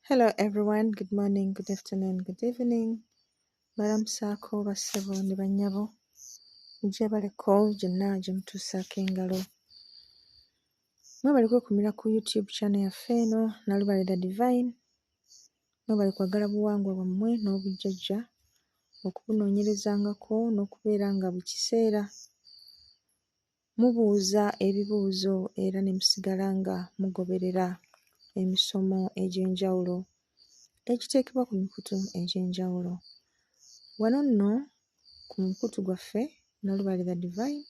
Hello everyone, good morning, good afternoon, good evening. Balamusaako bassebo ne bannyabo. Mujje baleko gyonna gye mutuusaako engalo. Mwebale kwekumira ku YouTube channel yaffe eno Nalubalira Divine. Mwebale kwagala buwangwa bwammwe n'obujjajja okubunoonyerezangako n'okubeera nga buli kiseera mubuuza ebibuuzo era ne musigala nga mugoberera emisomo egy'enjawulo ekiteekebwa ku mikutu egy'enjawulo. Wano nno ku mukutu gwaffe Nalubalira Divine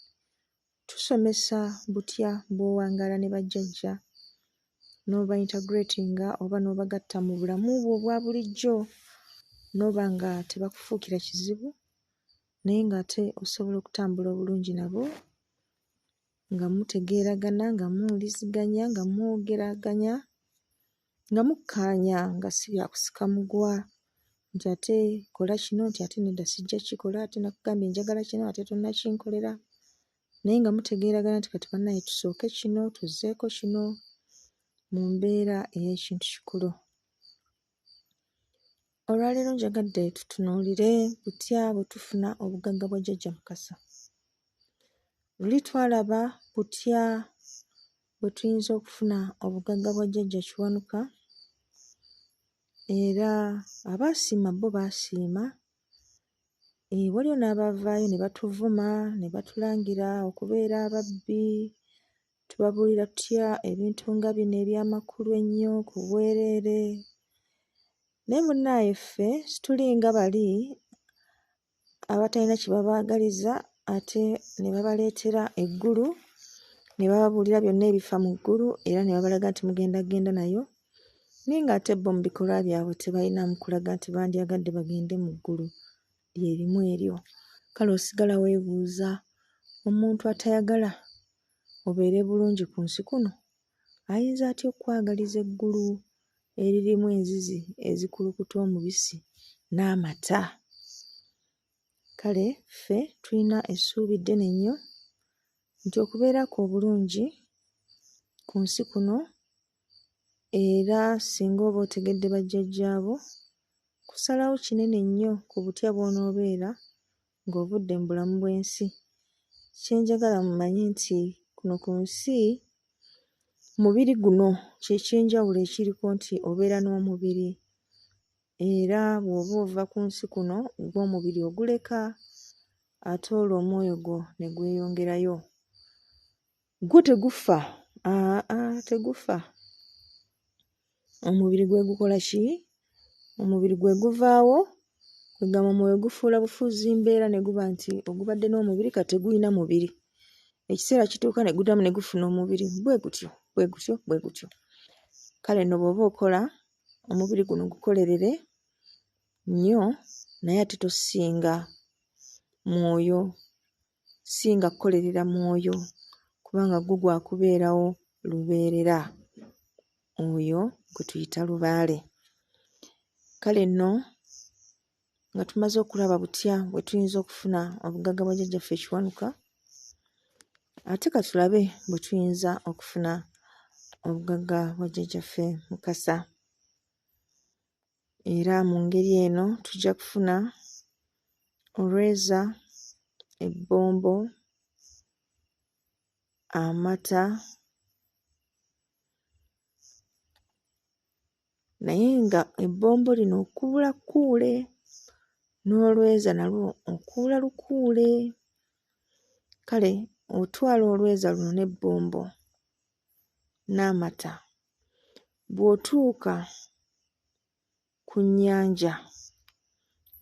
tusomesa butya bw'owangaala ne bajjajja n'oba integratinga oba n'obagatta mu bulamu bwo obwa bulijjo n'oba nga tebakufuukira kizibu naye ng'ate osobola okutambula obulungi nabo nga mutegeeragana, nga muwuliziganya, nga mwogeraganya, nga mukkaanya nga si bya kusika mugwa nti ate kola kino nti ate nedda sijja kikola ate nakugambye njagala kino ate tonnakinkolera naye nga mutegeeragana nti kati bannange tusooke kino tuzzeeko kino mu mbeera ey'ekintu kikulu. Olwaleero njagadde tutunuulire butya bwe tufuna obugagga bwa Jjajja Mukasa. Luli twalaba butya bwe tuyinza okufuna obugagga bwa Jjajja Kiwanuka era abaasiima bo baasiima. Waliwo n'abavaayo ne batuvuma ne batulangira okubeera ababbi, tubabuulira tutya ebintu nga bino eby'amakulu ennyo ku bwereere. Naye munnaaye ffe situli nga bali abatalina kye babaagaliza ate ne babaleetera eggulu ne bababuulira byonna ebifa mu ggulu era ne babalaga nti mugenda genda nayo naye ng'ate bo mu bikolwa byabwe tebalinamu kulaga nti bandyagadde bagende mu ggulu lye limu eryo. Kale osigala weebuuza omuntu atayagala obeere bulungi ku nsi kuno ayinza atya okkwagaliza eggulu eririmu enzizi ezikulukuta omubisi n'amata? Kale ffe tulina essuubi ddene nnyo nti okubeerako obulungi ku nsi kuno era singa oba otegedde bajjajjaabo kusalawo kinene nnyo ku butya bw'onoobeera ng'ovudde mu bulamu bw'ensi. Kye njagala mumanye nti kuno ku nsi mubiri guno ky'ekyenjawulo ekiriko nti obeera n'omubiri era bw'oba ova ku nsi kuno gw'omubiri oguleka ate olwo omwoyo gwo ne gweyongerayo. Gwo tegufa, tegufa. Omubiri gwe gukola ki? Omubiri gwe guvaawo kwegamba omwoyo gufuula bufuuzi mbeera ne guba nti ogubadde n'omubiri kati tegulina mubiri. Ekiseera kituuka ne guddamu ne gufuna omubiri bwe gutyo bwe gutyo bwe gutyo. Kale nno bw'oba okola omubiri guno gukolerere nnyo naye ate tosinga mwoyo, singa kukolerera mwoyo kubanga gwo gwakubeerawo lubeerera, oyo gwe tuyita lubaale. Kale nno nga tumaze okulaba butya bwe tuyinza okufuna obugagga bwa Jjajjaffe Kiwanuka, ate ka tulabe bwe tuyinza okufuna obugagga bwa Jjajjaffe Mukasa. Era mu ngeri eno tujja kufuna olweza, ebbombo, amata naye nga ebbombo lino okuubula kkuule n'olweza nalwo okuula lukuule. Kale otwala olweza luno n'ebbombo n'amata bw'otuuka ku nnyanja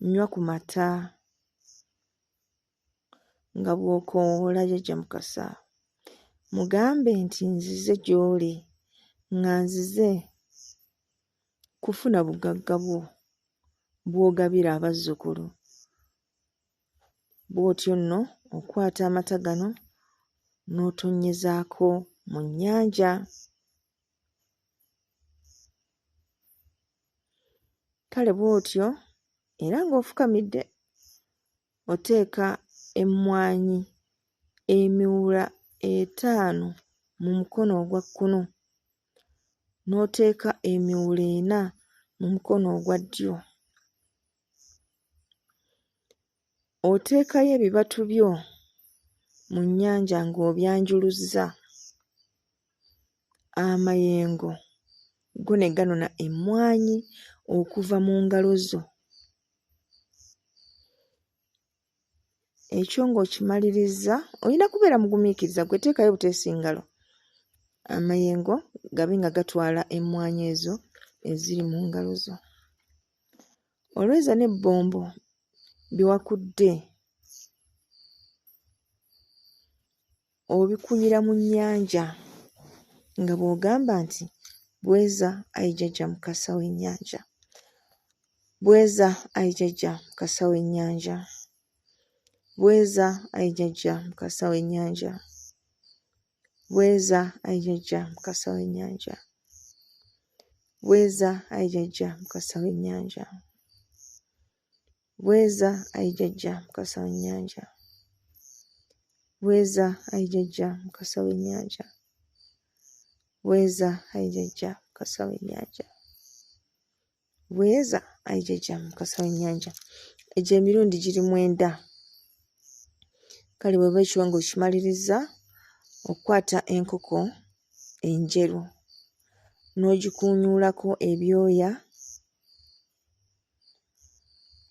nnywa ku mata nga bw'okoowoola Jjajja Mukasa, mugambe nti nzize gy'oli nga nzize kufuna bugagga bwo bw'ogabira abazzukulu. Bw'otyo nno okwata amata gano n'otonnyezaako mu nnyanja. Kale bw'otyo era ng'ofukamidde oteeka emmwanyi emiwula 5 mu mukono ogwa kkono n'oteeka emiwula 4 mu mukono ogwa ddyo. Oteekayo ebibatu byo mu nnyanja ng'obyanjuluzza. Amayengo go ne ganona emmwanyi okuva mu ngalo zo. Ekyo ng'okimaliriza, olina kubeera mugumiikiriza, gwe teekayo buteesi ngalo. Amayengo gabe nga gatwala emmwanyi ezo eziri mu ngalo zo. Olweza n'ebbombo bye wakudde obikunyira mu nnyanja nga bw'ogamba nti bweza ayi jjajja Mukasa w'ennyanja, bweza ayi jjajja Mukasa w'ennyanja, bweza ayi jjajja Mukasa w'ennyanja, bweza ayi jjajja Mukasa w'ennyanja, bweza ayi jjajja Mukasa w'ennyanja, bweza ayi jjajja Mukasa w'ennyanja, bweza ayi jjajja Mukasa w'ennyanja, bweza ayi jjajja Mukasa w'ennyanja, bweza ayi jjajja Mukasa w'ennyanja. Egyo emirundi giri 9. Kale bw'oba ekiwa ng'okimaliriza, okukwata enkoko enjeru n'ogikuunyuulako ebyoya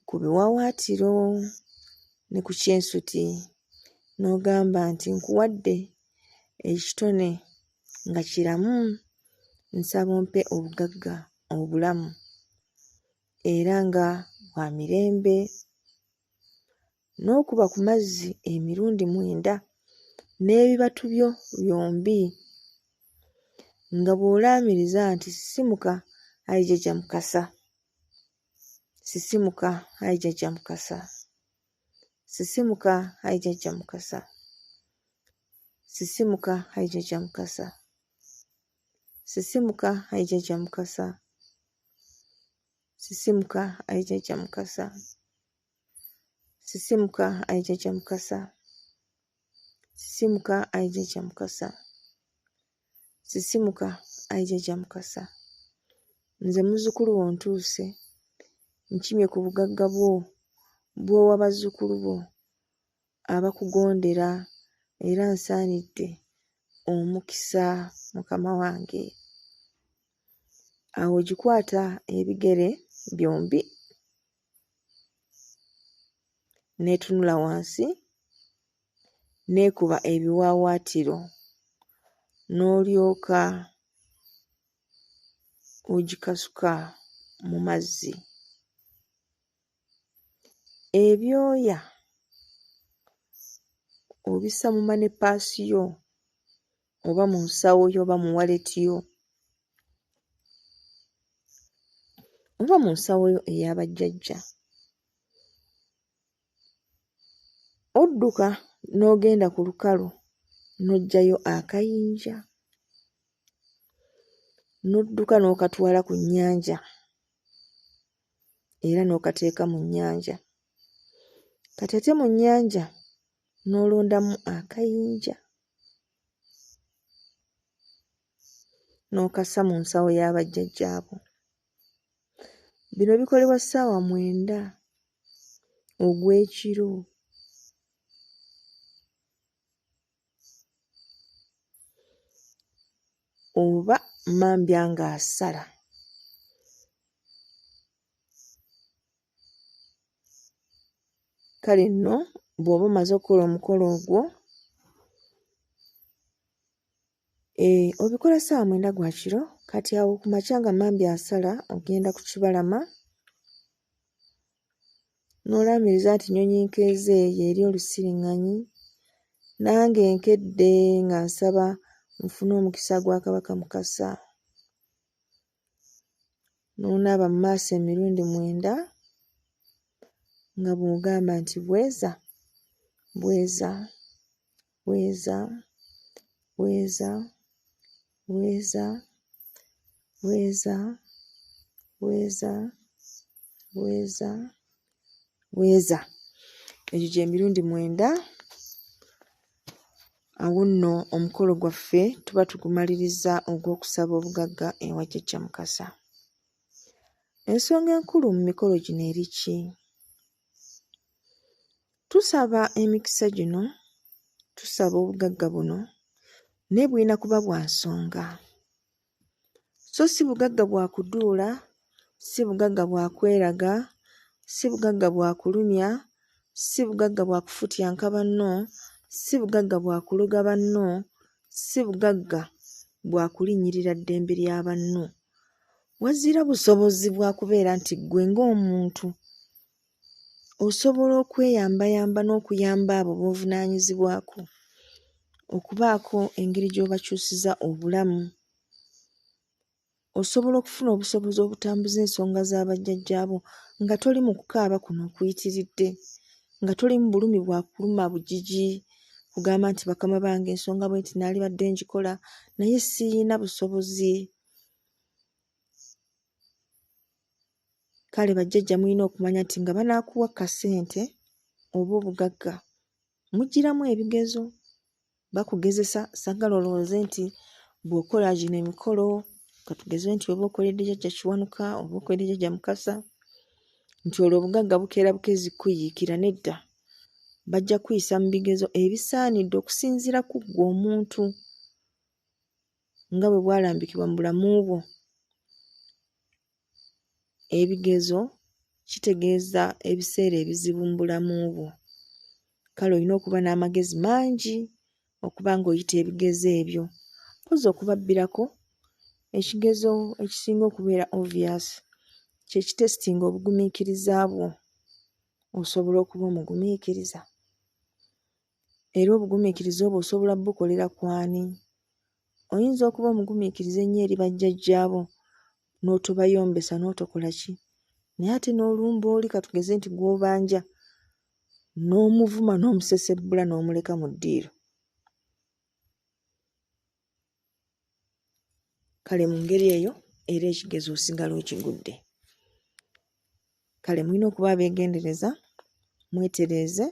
ku biwawaatiro ne ku kyensuti, n'ogamba nti nkuwadde ekitone nga kiramu, nsaba ompe obugagga obulamu era nga bwa mirembe, n'okuba ku mazzi emirundi 9 n'ebibatu byo byombi nga bw'olaamiriza nti sisimuka ayi jjajja Mukasa, sisimuka ayi jjajja Mukasa, sisimuka ayi jjajja Mukasa, sisimuka ayi jjajja Mukasa, sisimuka ayi jjajja Mukasa, sisimuka ayi jjajja Mukasa, sisimuka ayi jjajja Mukasa, sisimuka ayi jjajja Mukasa, sisimuka ayi jjajja Mukasa. Nze muzzukulu wo ntuuse, nkimye ku bugagga bw'owa bazzukulu bo abakugondera era nsaanidde omukisa mukama wange. Awo gikwata ebigere byombi n'etunula wansi, n'ekuba ebiwaawaatiro, n'olyoka ogikasuka mu mazzi. Ebyoya obissa mu manepaasi yo oba mu nsawo yo oba mu waleti yo oba mu nsawo yo ey'abajjajja. Odduka n'ogenda ku lukalu n'oggyayo akayinja, n'odduka n'okatwala ku nnyanja era n'okateeka mu nnyanja. Kati ate mu nnyanja n'olondamu akayinja n'okassa mu nsawo y'abajjajjaabo. Bino bikolebwa ssaawa 9 ogw'ekiro. Oba mmambya ng'asala. Kale nno bw'oba omaze okukola omukolo ogwo, obikola ssaawa 9 gwa kiro. Kati awo ku makya nga mmambya asala, ogenda ku kibalama n'olaamiriza nti nnyonyi nkeeze y'eri olusiriŋŋanyi, nange nkedde nga nsaba nfune omukisa gwa Kabaka Mukasa. N'onaaba mu maaso emirundi 9 nga bw'ogamba nti bweza, bweza, bweza, bweza, bweza, bweza, bweza, bweza, bweza. Egyo gy'emirundi 9. Awo nno omukolo gwaffe tuba tugumaliriza ogw'okusaba obugagga ewa jjajja Mukasa. Ensonga enkulu mu mikolo gino eri ki? Tusaba emikisa gino, tusaba obugagga buno, naye bulina kuba bwa nsonga. So si bugagga bwa kuduula, si bugagga bwa kweraga, si bugagga bwa kulumya, si bugagga bwa kufutyanka banno, si bugagga bwa kuloga banno, si bugagga bwa kulinnyirira ddembe lya banno. Wazira busobozi bwa kubeera nti ggwe ng'omuntu osobola okweyambayamba n'okuyamba abo b'ovunaanyizibwako, okubaako engeri gy'obakyusiza obulamu. Osobola okufuna obusobozi obutambuza ensonga z'abajjajjaabo nga toli mu kukaaba kuno okuyitiridde, nga toli mu bulumi bwa kuluma bugigi kugamba nti bakama bange ensonga bwe nti naali badde ngikola naye siyina busobozi. Kale bajjajja mulina okumanya nti nga banaakuwa kasente oba obugagga mugiramu ebigezo, bakugezesa. Saagala olowooze nti bw'okola gino emikolo, katugeze nti oba okoledde jjajja Kiwanuka oba okoledde jjajja Mukasa, nti olwo obugagga bukeera bukezi kuyiikira. Nedda, bajja kuyisa mu bigezo ebisaanidde okusinziira ku ggwe omuntu nga bwe bwalambikibwa mu bulamu bwo. Ebigezo kitegeeza ebiseera ebizibu mu bulamu bwo. Kale olina okuba n'amagezi mangi okuba ng'oyita ebigezo ebyo. Mpozi okubabbirako, ekigezo ekisinga okubeera obvious kye kitesitinga obugumiikiriza bwo. Osobola okuba omugumiikiriza? Era obugumiikiriza obwo osobola bukolera ku ani? Oyinza okuba omugumiikiriza ennyo eri bajjajjaabo n'otobayombesa n'otokola ki? Naye ate n'olumba oli katugeze nti gw'obanja n'omuvuma n'omusesebbula n'omuleka mu ddiiro. Kale mu ngeri eyo era ekigezo osigala okigudde. Kale mulina okuba abeegendereza, mwetereeze,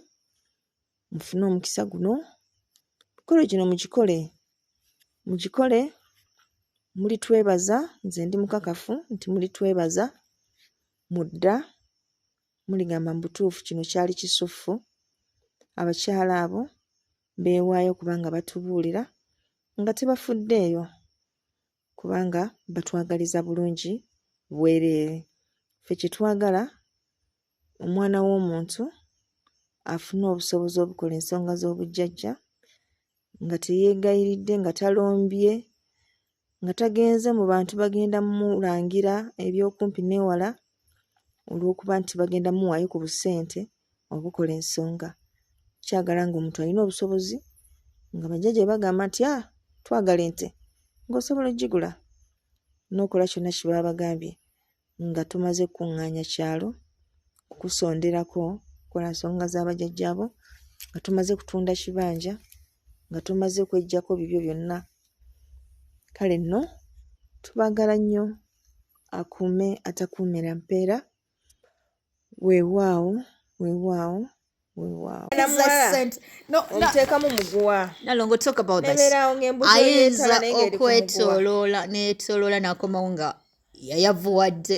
mufune omukisa guno. Mikolo gino mugikole mulitwebaza. Nze ndi mukakafu nti mulitwebaza, mudda muligamba mu butuufu kino kyali kisufu. Abakyala abo beewaayo kubanga batubuulira nga tebafuddeeyo, kubanga batwagaliza bulungi bwereere. Ffe kye twagala omwana w'omuntu afune obusobozi obukola ensonga z'obujjajja nga teyeegayiridde, nga talombye, nga tagenze mu bantu bagenda mulangira ebyokumpi n'ewala olw'okuba nti bagenda muwaayo ku busente obukola ensonga. Kyagala ng'omuntu alina obusobozi nga bajjajja bagamba nti twagala ente, ng'osobola ogigula n'okola kyonna kye baba bagambye nga tumaze kukuŋŋaanya kyalo, kukusonderako, kukola nsonga z'abajjajjaabo, nga tumaze kutunda kibanja, nga tumaze kweggyako bibyo byonna. Kale nno tubaagala nnyo. Akuume atakuumira mpeera. Weewaawo. Omuteekamu muguwa. Nalongo, talk about this. Ayinza okwetoloola n'etoloola n'akomawo nga yayavuwadde.